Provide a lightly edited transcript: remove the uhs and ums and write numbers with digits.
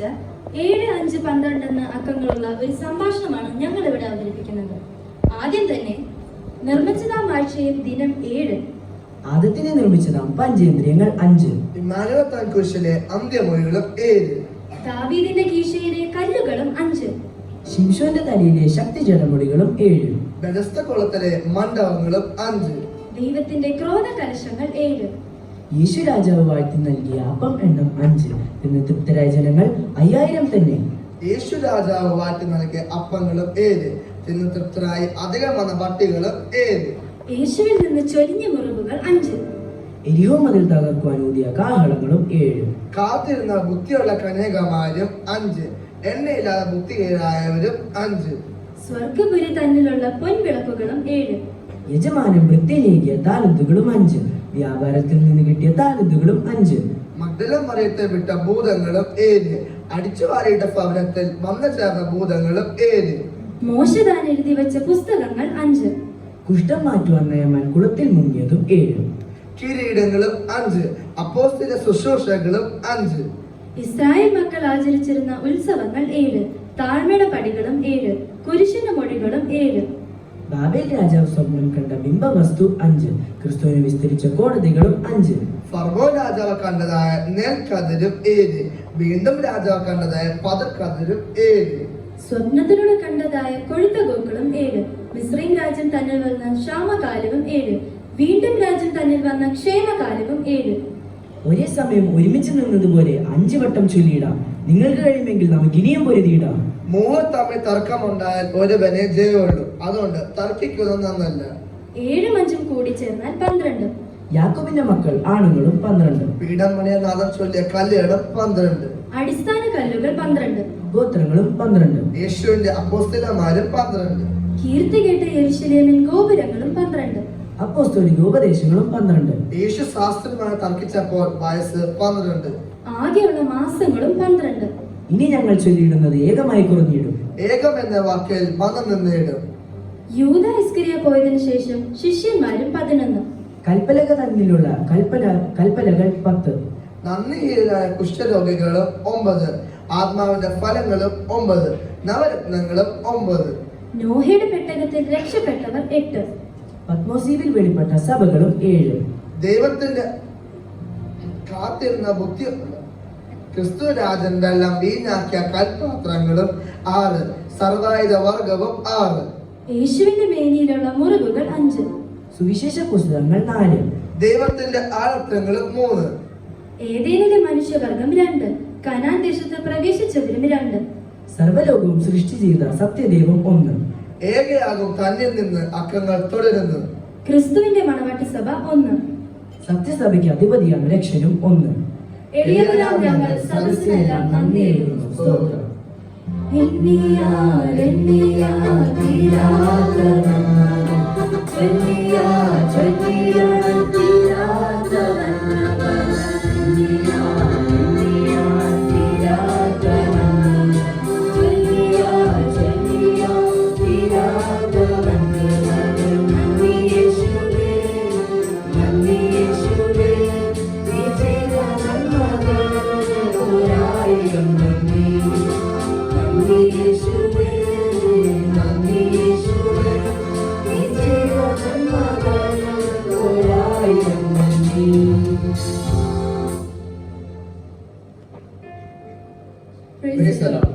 7, 5, 12 എന്ന അക്കങ്ങളുള്ള ഒരു സംഭാഷണമാണ് ഞങ്ങൾ ഇവിടെ അവതരിപ്പിക്കുന്നത്. ആദ്യം തന്നെ നിർമ്മിച്ചതാം ആഴ്ചയിൽ ദിനം 7, ആദ്യത്തിനെ നിർമ്മിച്ചതാം പഞ്ചേന്ദ്രിയങ്ങൾ 5, ഇമ്മാനുവൽ കുരിശിലെ അന്ത്യമൊഴികളും 7, ദാവീദിന്റെ കീശയിലെ കല്ലുകളും 5, ശിംശോന്റെ തലയിലെ ശക്തി ജലമുടികളും 7, ബെഥസ്ത കുളത്തിലെ മണ്ഡപങ്ങളും 5, ദൈവത്തിന്റെ ക്രോധ കലശങ്ങൾ 7, യേശു രാജാവ് വാഴ്ത്തി നൽകിയ അപ്പം എണ്ണം 5 എന്ന് തൃപ്തരായ ജനങ്ങൾ 5000 തന്നെ. യേശു രാജാവ് വാറ്റി നൽകിയ അപ്പങ്ങളും 7, തിന്നു തൃപ്തരായി അധികം വന്ന പട്ടികളും 7, യേശുവിൽ നിന്ന് ചൊരിഞ്ഞ മുറിവുകൾ 5, എരിഹോ മതിൽ തകർക്കുവാൻ ഊതിയ കാഹളങ്ങളും 7, കാത്തിരുന്ന ബുദ്ധിയുള്ള കന്യകമാരും 5, എണ്ണയില്ലാതെ ബുദ്ധികേടായവരും 5, സ്വർഗപുരി തന്നിലുള്ള പൊൻവിളക്കുകളും 7, യജമാനൻ വൃത്തിയിലേക്കിയ താലന്തുകളും 5, വ്യാപാരത്തിൽ നിന്ന് കിട്ടിയ താലന്തുകളും 5, മഗ്ദലം മറിയത്തെ വിട്ട ഭൂതങ്ങളും 7, അടിച്ചു വാരിയിട്ട ഭവനത്തിൽ വന്നു ചേർന്ന ഭൂതങ്ങളും 7, മോശദാൻ എഴുതി വെച്ച പുസ്തകങ്ങൾ 5, കുഷ്ഠം മാറ്റുവാൻ നയമാൻ കുളത്തിൽ മുങ്ങിയതും 7, കിരീടങ്ങളും 5, അപ്പോസ്തല ശുശ്രൂഷകളും 5, ഇസ്രായേൽ മക്കൾ ആചരിച്ചിരുന്ന ഉത്സവങ്ങൾ 7, താഴ്മയുടെ പടികളും 7, കുരിശിന്റെ മൊഴികളും 7, ബാബേൽ രാജാവ് സ്വപ്നം കണ്ട ബിംബവസ്തു 5, ക്രിസ്തുവിനെ വിസ്തരിച്ച കോടതികളും 5, ഫർവോ രാജാവ് കണ്ടതായ നെൽക്കതിരും 7, വീണ്ടും രാജാവ് കണ്ടതായ പതക്കതിരും 7, സ്വപ്നത്തിലൂടെ കണ്ടതായ കൊഴുത്ത ഗോക്കളും 7, മിസ്രൈം രാജ്യം തന്നിൽ വന്ന ക്ഷാമകാലവും 7, വീണ്ടും രാജ്യം തന്നിൽ വന്ന ക്ഷേമകാലവും 7. ഒരേ സമയം ഒരുമിച്ച് നിന്നതുപോലെ 5 വട്ടം ചൊല്ലിയിടാം. നിങ്ങൾക്ക് കഴിയുമെങ്കിൽ നമുക്ക് ഇനിയും പൊരുതിയിടാം. മൂന്ന് തമ്മിൽ തർക്കമുണ്ടായാൽ ഒരുവനെ ജയമുള്ളൂ. അതുകൊണ്ട് തർക്കിക്കുന്നത് നന്നല്ല. 7ഉം 5ഉം കൂടി ചേർന്നാൽ 12. യാക്കോബിന്റെ മക്കൾ ആണുങ്ങളും 12, പീഠം പണിയാൻ ചൊല്ലിയ കല്ലുകളും 12, അടിസ്ഥാന കല്ലുകൾ 12, ഗോത്രങ്ങളും 12, യേശുവിന്റെ അപ്പോസ്തലന്മാരും 12, കീർത്തി കേട്ട യെരൂശലേമിൻ ഗോപുരങ്ങളും 12, അപ്പോസ്തലിക ഉപദേശങ്ങളും 12. യേശു ശാസ്ത്രിയുമായി തർക്കിച്ചപ്പോൾ വയസ്സ് 12. ആകെയുള്ള മാസങ്ങളും 12. ഇനി ഞങ്ങൾ ചൊല്ലിയിടുന്നത് ഏകമായി കുറഞ്ഞിടും. ഏകം എന്ന വാക്കിൽ വന്നു നിന്നിടും. യൂദ ഇസ്കരിയ പോയതിനു ശേഷം ശിഷ്യന്മാരും 11. കൽപ്പലക തന്നിലുള്ള കൽപ്പലകൾ 10, നന്ദിഹീനരായ കുഷ്ഠരോഗികളും 9, ആത്മാവിന്റെ ഫലങ്ങളും 9, നവരത്നങ്ങളും 9, നോഹയുടെ പെട്ടകത്തിൽ രക്ഷപ്പെട്ടവർ 8, പത്മോസീവിൽ വെളിപ്പെട്ട സഭകളും 7, ദൈവത്തിന്റെ കാത്തിരുന്ന ബുദ്ധി ക്രിസ്തു രാജന്റെ എല്ലാം വീഞ്ഞാക്കിയ കൽപാത്രങ്ങളും 6, സർവായുധ വർഗവും 6, യേശുവിന്റെ മേനിയിലുള്ള മുറിവുകൾ 5, സുവിശേഷ പുസ്തകങ്ങൾ 4, ദൈവത്തിന്റെ ആഴത്രങ്ങളും 3, ഏതേനിലെ മനുഷ്യവർഗം 2, കനാൻ ദേശത്ത് പ്രവേശിച്ചവരും 2, സർവ്വലോകവും സൃഷ്ടി ചെയ്ത സത്യദൈവം 1, ഏകയാകും തന്നിൽ നിന്ന് അക്കങ്ങൾ തുടരുന്നു. ക്രിസ്തുവിന്റെ മണവാട്ടി സഭ 1, സത്യസഭയ്ക്ക് അധിപതിയാണ് രക്ഷനും 1. എളിയവരാം ഞങ്ങൾ സദസ്സിനെല്ലാം നന്ദി എഴുതുന്നു. സ്തോത്രം. Praise the Lord.